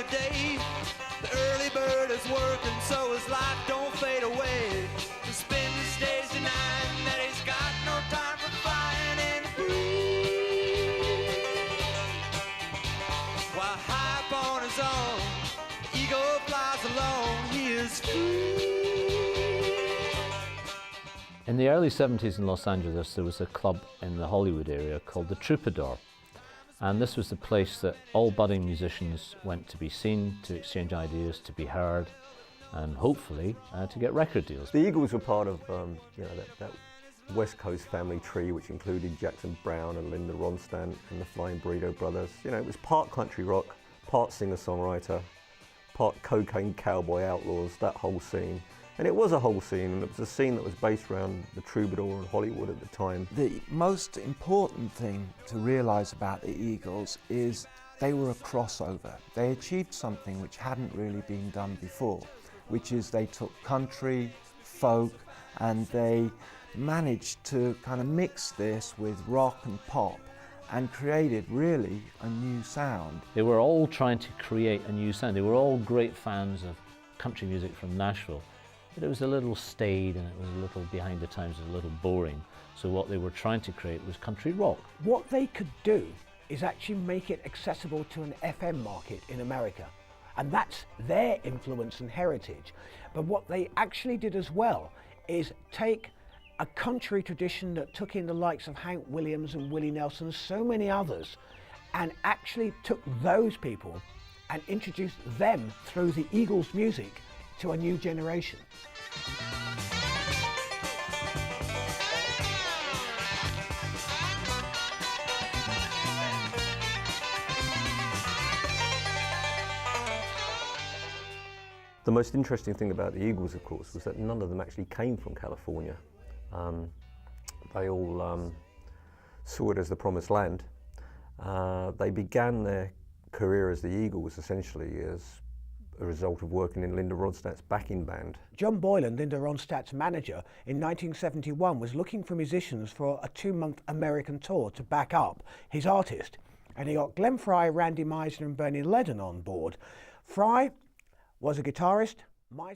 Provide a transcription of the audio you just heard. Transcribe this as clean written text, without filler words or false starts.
every day. The early bird is working so his life don't fade away. To spend his days denying that he's got no time for flying in the breeze. While high up on his own, the eagle flies alone, he is free. In the early 70s in Los Angeles, there was a club in the Hollywood area called the Troubadour. And this was the place that all budding musicians went to be seen, to exchange ideas, to be heard, and hopefully to get record deals. The Eagles were part of that West Coast family tree, which included Jackson Browne and Linda Ronstadt and the Flying Burrito Brothers. You know, it was part country rock, part singer-songwriter, part cocaine cowboy outlaws, that whole scene. And it was a whole scene, and it was a scene that was based around the Troubadour and Hollywood at the time. The most important thing to realise about the Eagles is they were a crossover. They achieved something which hadn't really been done before, which is they took country, folk, and they managed to kind of mix this with rock and pop and created really a new sound. They were all trying to create a new sound. They were all great fans of country music from Nashville. But it was a little staid and it was a little behind the times, a little boring. So what they were trying to create was country rock. What they could do is actually make it accessible to an FM market in America. And that's their influence and heritage. But what they actually did as well is take a country tradition that took in the likes of Hank Williams and Willie Nelson and so many others, and actually took those people and introduced them through the Eagles' music to a new generation. The most interesting thing about the Eagles, of course, was that none of them actually came from California. They all saw it as the promised land. They began their career as the Eagles essentially as a result of working in Linda Ronstadt's backing band. John Boylan, Linda Ronstadt's manager, in 1971 was looking for musicians for a 2-month American tour to back up his artist. And he got Glenn Frey, Randy Meisner and Bernie Leadon on board. Frey was a guitarist, Meisner